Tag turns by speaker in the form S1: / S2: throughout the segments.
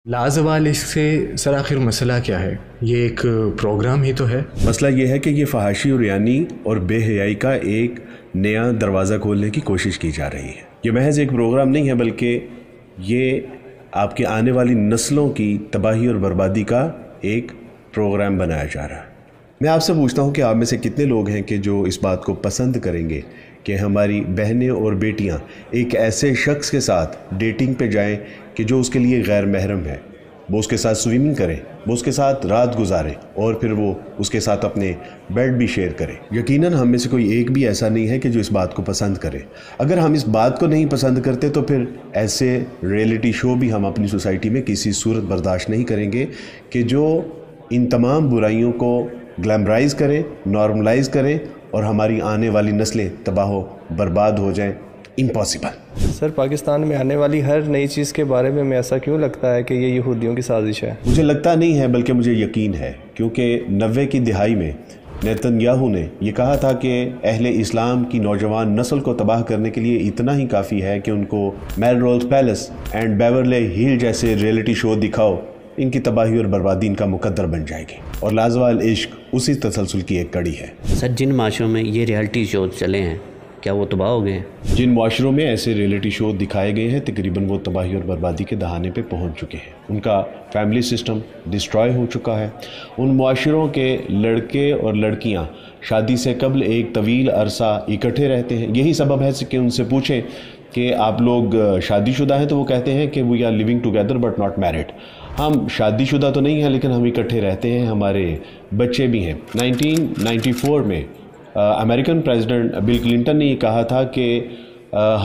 S1: لازوال اس سے سر آخر مسئلہ کیا ہے؟ یہ ایک پروگرام ہی تو ہے۔
S2: مسئلہ یہ ہے کہ یہ فحاشی اور یعنی اور بے حیائی کا ایک نیا دروازہ کھولنے کی کوشش کی جا رہی ہے۔ یہ محض ایک پروگرام نہیں ہے بلکہ یہ آپ کے آنے والی نسلوں کی تباہی اور بربادی کا ایک پروگرام بنایا جا رہا ہے۔ میں آپ سے پوچھتا ہوں کہ آپ میں سے کتنے لوگ ہیں کہ جو اس بات کو پسند کریں گے کہ ہماری بہنیں اور بیٹیاں ایک ایسے شخص کے ساتھ ڈیٹنگ پہ جائیں کہ جو اس کے لیے غیر محرم ہے، وہ اس کے ساتھ سوئمنگ کریں، وہ اس کے ساتھ رات گزاریں اور پھر وہ اس کے ساتھ اپنے بیڈ بھی شیئر کریں۔ یقیناً ہم میں سے کوئی ایک بھی ایسا نہیں ہے کہ جو اس بات کو پسند کرے۔ اگر ہم اس بات کو نہیں پسند کرتے تو پھر ایسے ریئلٹی شو بھی ہم اپنی سوسائٹی میں کسی صورت برداشت نہیں کریں گے کہ جو ان تمام برائیوں کو گلیمرائز کریں، نارملائز کریں اور ہماری آنے والی نسلیں تباہ و برباد ہو جائیں۔ امپاسبل۔
S3: سر، پاکستان میں آنے والی ہر نئی چیز کے بارے میں ایسا کیوں لگتا ہے کہ یہ یہودیوں کی سازش ہے؟
S2: مجھے لگتا نہیں ہے بلکہ مجھے یقین ہے، کیونکہ 90 کی دہائی میں نیتن یاہو نے یہ کہا تھا کہ اہل اسلام کی نوجوان نسل کو تباہ کرنے کے لیے اتنا ہی کافی ہے کہ ان کو میلرولز پیلس اینڈ بیورلی ہل جیسے ریئلٹی شو دکھاؤ، ان کی تباہی اور بربادی ان کا مقدر بن جائے گی۔ اور لازوال عشق اسی تسلسل کی ایک کڑی ہے۔
S4: سر، جن معاشروں میں یہ ریئلٹی شوز چلے ہیں کیا وہ تباہ ہو گئے ہیں؟
S2: جن معاشروں میں ایسے ریئلٹی شو دکھائے گئے ہیں تقریباً وہ تباہی اور بربادی کے دہانے پہ پہنچ چکے ہیں۔ ان کا فیملی سسٹم ڈسٹرائے ہو چکا ہے۔ ان معاشروں کے لڑکے اور لڑکیاں شادی سے قبل ایک طویل عرصہ اکٹھے رہتے ہیں۔ یہی سبب ہے کہ ان سے پوچھیں کہ آپ لوگ شادی شدہ ہیں تو وہ کہتے ہیں کہ we are living together but not married. ہم شادی شدہ تو نہیں ہیں لیکن ہم اکٹھے رہتے ہیں، ہمارے بچے بھی ہیں۔ 1994 میں امریکن پریزیڈنٹ بل کلنٹن نے یہ کہا تھا کہ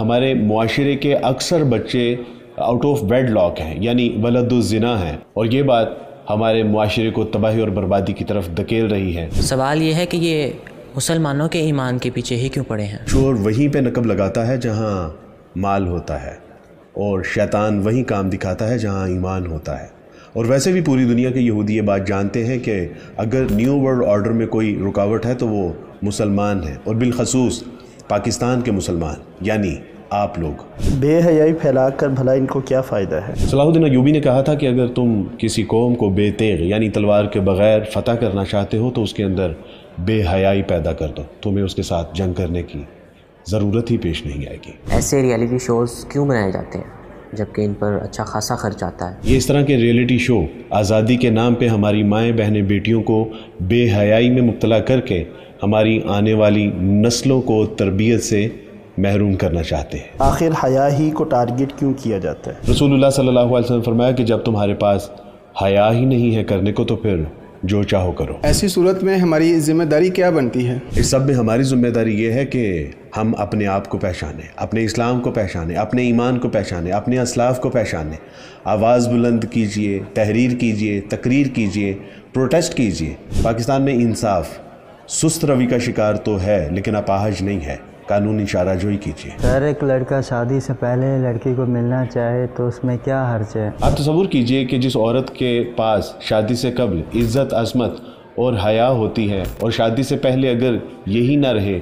S2: ہمارے معاشرے کے اکثر بچے آؤٹ آف ویڈ لاک ہیں، یعنی ولد الزنا ہیں، اور یہ بات ہمارے معاشرے کو تباہی اور بربادی کی طرف دھکیل رہی ہے۔
S5: سوال یہ ہے کہ یہ مسلمانوں کے ایمان کے پیچھے ہی کیوں پڑے ہیں؟
S2: چور وہیں پہ نقب لگاتا ہے جہاں مال ہوتا ہے، اور شیطان وہیں کام دکھاتا ہے جہاں ایمان ہوتا ہے۔ اور ویسے بھی پوری دنیا کے یہودی یہ بات جانتے ہیں کہ اگر نیو ورلڈ آرڈر میں کوئی رکاوٹ ہے تو وہ مسلمان ہیں، اور بالخصوص پاکستان کے مسلمان یعنی آپ لوگ۔
S6: بے حیائی پھیلا کر بھلا ان کو کیا فائدہ ہے؟
S2: صلاح الدین ایوبی نے کہا تھا کہ اگر تم کسی قوم کو بے تیغ یعنی تلوار کے بغیر فتح کرنا چاہتے ہو تو اس کے اندر بے حیائی پیدا کر دو، تمہیں اس کے ساتھ جنگ کرنے کی ضرورت ہی پیش نہیں آئے گی۔
S5: ایسے ریئلٹی شوز کیوں بنائے جاتے ہیں جبکہ ان پر اچھا خاصا خرچ آتا ہے؟
S2: یہ اس طرح کے ریئلٹی شو آزادی کے نام پہ ہماری مائیں بہنیں بیٹیوں کو بے حیائی میں مبتلا کر کے ہماری آنے والی نسلوں کو تربیت سے محروم کرنا چاہتے ہیں۔
S6: آخر حیا ہی کو ٹارگٹ کیوں کیا جاتا ہے؟
S2: رسول اللہ صلی اللہ علیہ وسلم فرمایا کہ جب تمہارے پاس حیا ہی نہیں ہے کرنے کو تو پھر جو چاہو کرو۔
S7: ایسی صورت میں ہماری ذمہ داری کیا بنتی ہے؟
S2: اس سب میں ہماری ذمہ داری یہ ہے کہ ہم اپنے آپ کو پہچانیں، اپنے اسلام کو پہچانیں، اپنے ایمان کو پہچانیں، اپنے اسلاف کو پہچانیں، آواز بلند کیجئے، تحریر کیجئے، تقریر کیجئے، پروٹیسٹ کیجئے۔ پاکستان میں انصاف سست روی کا شکار تو ہے لیکن اپاہج نہیں ہے، قانونی چارہ جوئی کیجئے۔
S8: اگر ایک لڑکا شادی سے پہلے لڑکی کو ملنا چاہے تو اس میں کیا حرج ہے؟
S2: آپ تصور کیجئے کہ جس عورت کے پاس شادی سے قبل عزت، عظمت اور حیا ہوتی ہے اور شادی سے پہلے اگر یہی نہ رہے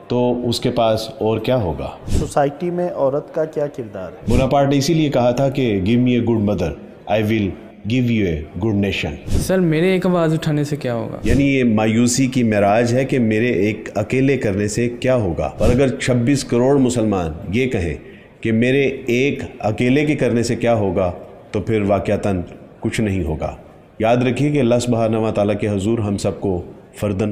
S2: تو اس کے پاس اور کیا ہوگا؟
S6: سوسائٹی میں عورت کا کیا کردار ہے؟
S2: بوناپارٹ نے اسی لیے کہا تھا کہ give me a good mother I will give you a good nation.
S7: Sir, میرے ایک آواز اٹھانے سے کیا ہوگا؟
S2: یعنی یہ مایوسی کی معراج ہے کہ میرے ایک اکیلے کرنے سے کیا ہوگا، اور اگر 26 کروڑ مسلمان یہ کہیں کہ میرے ایک اکیلے کے کرنے سے کیا ہوگا تو پھر واقعتاً کچھ نہیں ہوگا۔ یاد رکھیے کہ اللہ سبحانہ و تعالیٰ کے حضور ہم سب کو فرداً